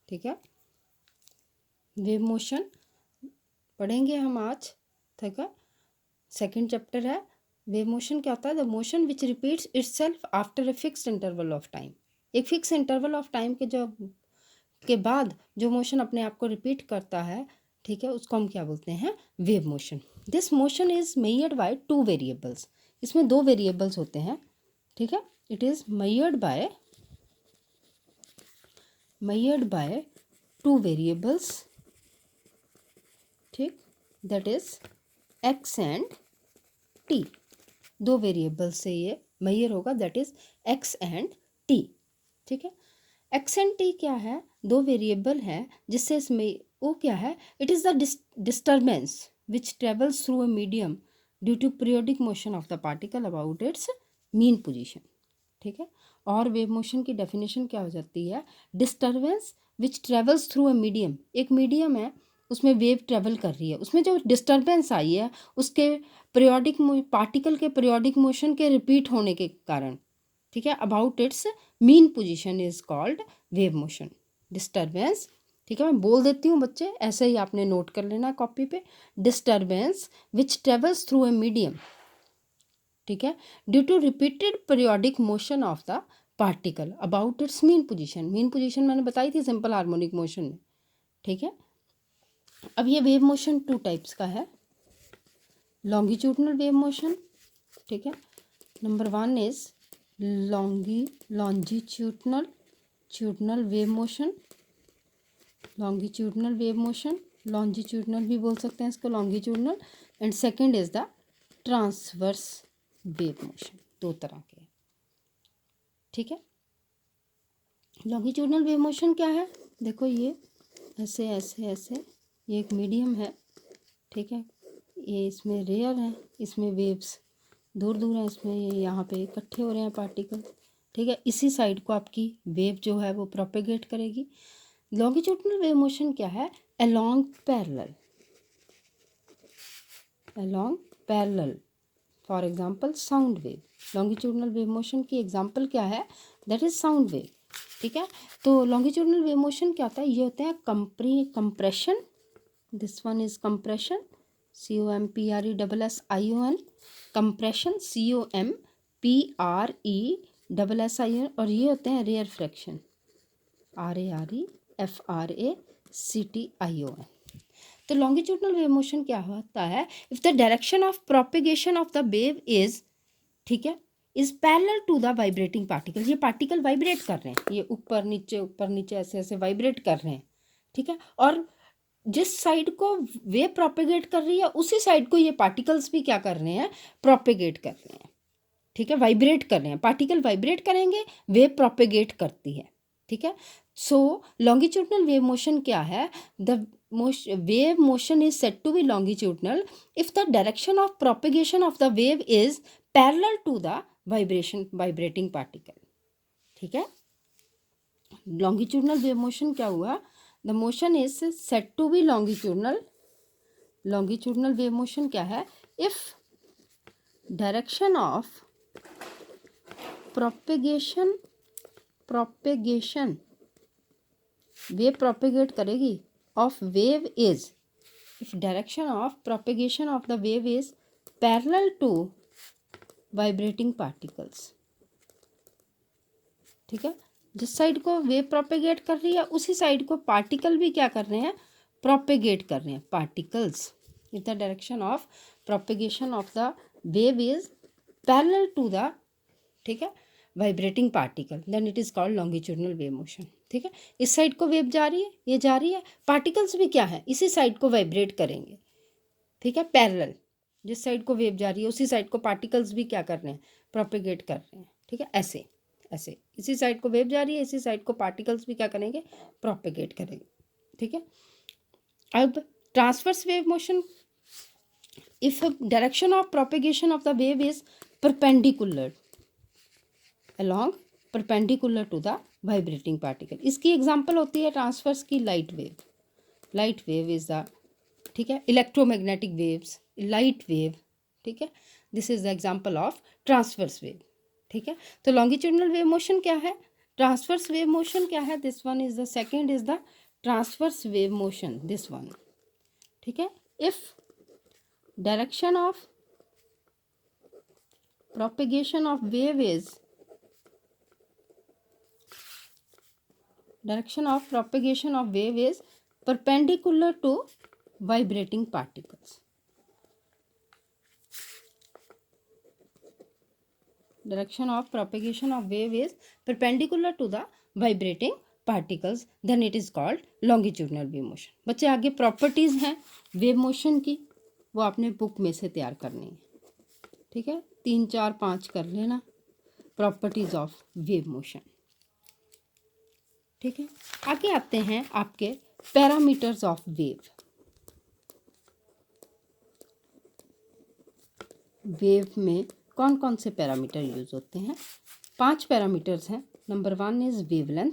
ठीक है, wave motion पढ़ेंगे हम आज। ठीक है, सेकंड चैप्टर है वेव मोशन। क्या होता है? The motion which repeats itself after a fixed interval of time. एक फिक्स इंटरवल ऑफ टाइम के बाद जो मोशन अपने आप को रिपीट करता है, ठीक है, उसको हम क्या बोलते हैं? Wave motion. This motion is measured by two variables. इसमें दो वेरिएबल्स होते हैं, ठीक है। It is measured by two variables, ठीक, that is X and T. दो वेरिएबल से ये मेजर होगा, that is X and T, ठीक है। एक्स एंड टी क्या है? दो वेरिएबल है जिससे इसमें वो क्या है? It is the disturbance which travels through a medium due to periodic motion of the particle about its mean position, ठीक है। और वेव मोशन की डेफिनेशन क्या हो जाती है? Disturbance which travels through a medium. एक मीडियम है, उसमें वेव ट्रेवल कर रही है, उसमें जो डिस्टर्बेंस आई है उसके पार्टिकल के पीरियोडिक मोशन के रिपीट होने के कारण, ठीक है, about its mean position is called wave motion. Disturbance, ठीक है, मैं बोल देती हूँ बच्चे, ऐसे ही आपने नोट कर लेना कॉपी पे। Disturbance which travels through a medium, ठीक है, due to repeated periodic motion of the particle about its mean position. Mean position मैंने बताई थी सिंपल हार्मोनिक मोशन में, ठीक है। अब ये वेव मोशन टू टाइप्स का है। लॉन्गिट्यूडनल वेव मोशन, ठीक है, number one is longitudinal wave motion. Longitudinal wave motion, longitudinal भी बोल सकते हैं इसको, longitudinal. And second is the transverse wave motion. दो तरह के, ठीक है। लॉन्गिट्यूडनल वेव मोशन क्या है? देखो ये ऐसे ऐसे ऐसे, ये एक मीडियम है, ठीक है, ये इसमें रेयर है, इसमें वेव्स दूर दूर हैं, इसमें ये यहाँ पे इकट्ठे हो रहे हैं पार्टिकल, ठीक है। इसी साइड को आपकी वेव जो है वो प्रोपेगेट करेगी। लॉन्गिट्यूडनल वेव मोशन क्या है? Along parallel, for example sound wave. Longitudinal wave motion की एग्जांपल क्या है? दैट इज साउंड वेव, ठीक है। तो लॉन्गिट्यूडनल वेव मोशन क्या होता है? ये होते हैं compression, this one is compression, COMPRESSION, compression COMPRESSION, और ये होते हैं रेयर फ्रैक्शन, RAREFRACTION। तो लॉन्गिट्यूडनल वेव मोशन क्या होता है? If the direction of propagation of the wave is, ठीक है, is parallel to the vibrating particle. ये पार्टिकल वाइब्रेट कर रहे हैं, ये ऊपर नीचे ऐसे ऐसे वाइब्रेट कर रहे हैं, ठीक है। और जिस साइड को वेव प्रोपेगेट कर रही है उसी साइड को ये पार्टिकल्स भी क्या कर रहे हैं? प्रोपेगेट कर रहे हैं, ठीक है, वाइब्रेट कर रहे हैं। पार्टिकल वाइब्रेट करेंगे, वेव प्रोपेगेट करती है, ठीक है। सो लॉन्गिट्यूडनल वेव मोशन क्या है? The wave motion is said to be longitudinal if the direction of propagation of the wave is parallel to the vibrating particle, ठीक है। लॉन्गिट्यूडनल वेव मोशन क्या हुआ? The motion is said to be longitudinal. Longitudinal wave motion क्या है? If direction of propagation wave propagate करेगी of wave is, if direction of propagation of the wave is parallel to vibrating particles, ठीक है। जिस side को wave propagate कर रही है उसी साइड को पार्टिकल भी क्या कर रहे हैं? प्रोपेगेट कर रहे हैं, particles. If the direction of propagation of the wave is parallel to the, ठीक है, vibrating particle, then it is called longitudinal wave motion, ठीक है। इस साइड को वेव जा रही है, ये जा रही है, पार्टिकल्स भी क्या है? इसी साइड को वाइब्रेट करेंगे, ठीक है, पैरेलल। जिस साइड को वेव जा रही है उसी साइड को पार्टिकल्स भी क्या कर रहे हैं? प्रोपेगेट कर रहे हैं, ठीक है। ऐसे ऐसे इसी साइड को वेव जा रही है, इसी साइड को पार्टिकल्स भी क्या करेंगे? प्रोपेगेट करेंगे, ठीक है। अब transverse wave motion, if direction of propagation of the wave is perpendicular perpendicular to the vibrating particle. इसकी एग्जांपल होती है ट्रांसवर्स की लाइट वेव इज द, ठीक है, इलेक्ट्रोमैग्नेटिक वेव्स, लाइट वेव, ठीक है, this is the example of transverse wave, ठीक है। तो लॉन्गिट्यूडनल वेव मोशन क्या है? ट्रांसवर्स वेव मोशन क्या है, this one is the second is the transverse wave motion, this one, ठीक है। If direction of propagation of wave is perpendicular to vibrating particles. Direction of propagation of wave is perpendicular to the vibrating particles, then it is called longitudinal wave motion. बच्चे आगे properties हैं wave motion की, वो आपने book में से तैयार करनी है, ठीक है। 3, 4, 5 कर लेना प्रॉपर्टीज ऑफ वेव मोशन, ठीक है। आगे आते हैं आपके पैरामीटर्स ऑफ वेव। वेव में कौन कौन से पैरामीटर यूज होते हैं? 5 पैरामीटर्स हैं। नंबर 1 इज वेवलेंथ,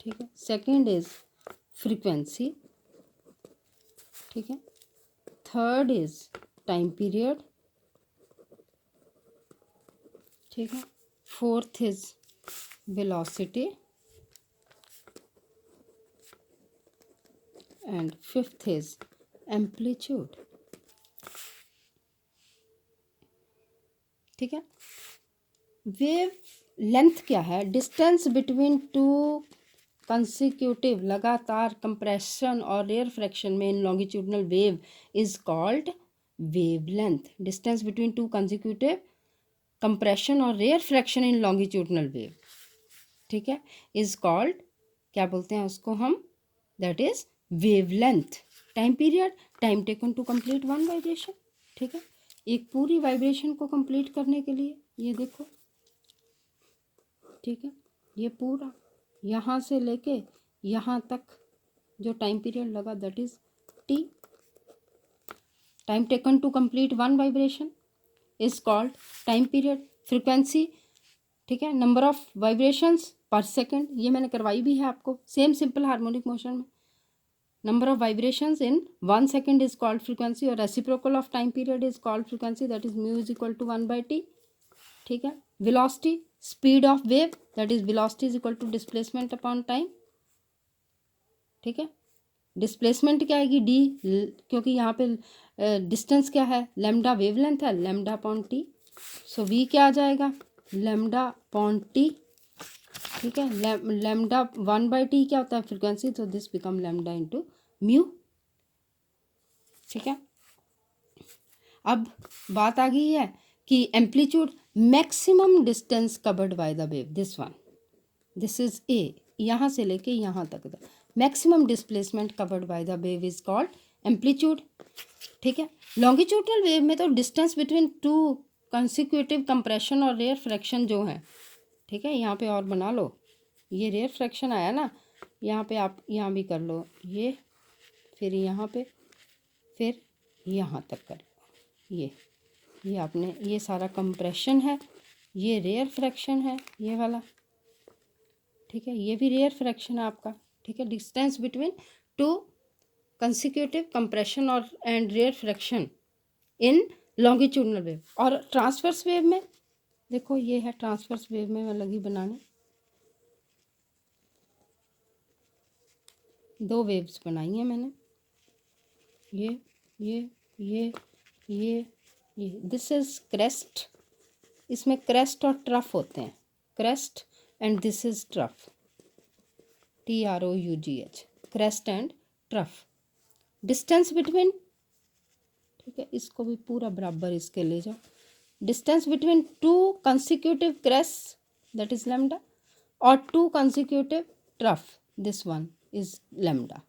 ठीक है। सेकंड इज फ्रीक्वेंसी, ठीक है। थर्ड इज टाइम पीरियड, ठीक है। Fourth is velocity and fifth is amplitude, ठीक है। वेव लेंथ क्या है? डिस्टेंस बिटवीन टू कंसिक्यूटिव लगातार कंप्रेशन और रेयर फ्रैक्शन में in longitudinal wave is called wave length. Distance between two consecutive compression और rarefaction in longitudinal wave, ठीक है, इज कॉल्ड, क्या बोलते हैं उसको हम, that is wave length. Time period, time taken to complete one vibration, ठीक है। एक पूरी वाइब्रेशन को कंप्लीट करने के लिए ये देखो, ठीक है, ये पूरा यहाँ से लेके यहाँ तक जो टाइम पीरियड लगा that is T. Time taken to complete one vibration is called time period. Frequency, ठीक है, number of vibrations per second, ये मैंने करवाई भी है आपको सेम सिंपल हार्मोनिक मोशन में। Number of vibrations in 1 second is called frequency और reciprocal of time period is called frequency, that is mu is equal to 1/t, ठीक है। velocity, speed of wave, that is velocity is equal to displacement upon time, ठीक है। displacement क्या आएगी d, क्योंकि यहाँ पे distance क्या है, lambda wavelength है, lambda upon t, so v क्या आ जाएगा, lambda upon t, ठीक है। लैम्डा 1/t क्या होता है, फ्रीक्वेंसी, तो this become lambda into mu, ठीक है। अब बात आ गई है कि amplitude, maximum distance covered by the wave, this one, this is a, यहाँ से लेके यहाँ तक the maximum displacement covered by the wave is called amplitude, ठीक है। लॉन्गिट्यूडनल वेव में तो distance between two consecutive compression और रेयर फ्रैक्शन जो है, ठीक है, यहाँ पे और बना लो, ये रेयर फ्रैक्शन आया ना, यहाँ पे आप यहाँ भी कर लो, ये फिर यहाँ पे, फिर यहाँ तक कर लो, ये आपने, ये सारा कंप्रेशन है, ये रेयर फ्रैक्शन है ये वाला, ठीक है, ये भी रेयर फ्रैक्शन है आपका, ठीक है। Distance between two consecutive compression और and rarefaction in longitudinal wave. और ट्रांसवर्स वेव में देखो, ये है ट्रांसवर्स वेव में मैं लगी बनाने, 2 वेव्स बनाई हैं मैंने, ये दिस इज क्रेस्ट, इसमें क्रेस्ट और ट्रफ होते हैं, crest and this is trough, TROUGH, crest and trough. Distance between, ठीक है, इसको भी पूरा बराबर इसके ले जाओ, distance between 2 consecutive crests, that is lambda, or 2 consecutive trough, this one is lambda.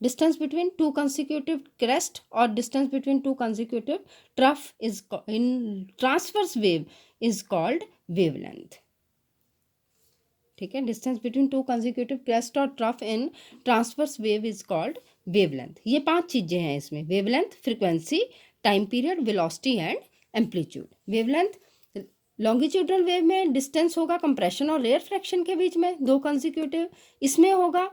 Distance between 2 consecutive crest or distance between 2 consecutive trough is in transverse wave is called wavelength, ठीक है। डिस्टेंस बिटवीन 2 consecutive crest और trough in transverse wave is called wavelength। ये 5 चीजें हैं इसमें, wavelength, frequency, time period, velocity and amplitude. Wavelength, longitudinal wave में distance होगा compression और रेयर फ्रैक्शन के बीच में 2 कंसिक्यूटिव, इसमें होगा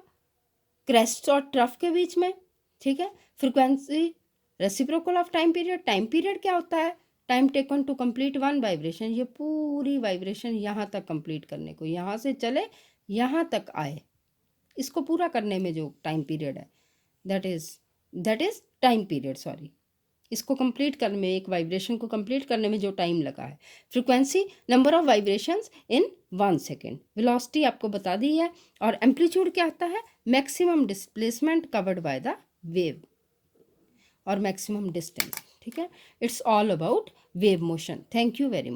क्रेस्ट और ट्रफ के बीच में, ठीक है। Frequency reciprocal of time period, time period क्या होता है, time taken to complete one vibration, ये पूरी वाइब्रेशन यहाँ तक कंप्लीट करने को, यहाँ से चले यहाँ तक आए, इसको पूरा करने में जो टाइम पीरियड है that is time period, sorry, इसको कंप्लीट करने में, एक वाइब्रेशन को कंप्लीट करने में जो टाइम लगा है। Frequency number of vibrations in 1 second, velocity आपको बता दी है, और एम्पलीट्यूड क्या आता है, maximum displacement covered by the wave और मैक्सिमम डिस्टेंस, ठीक है। It's all about wave motion. Thank you very much.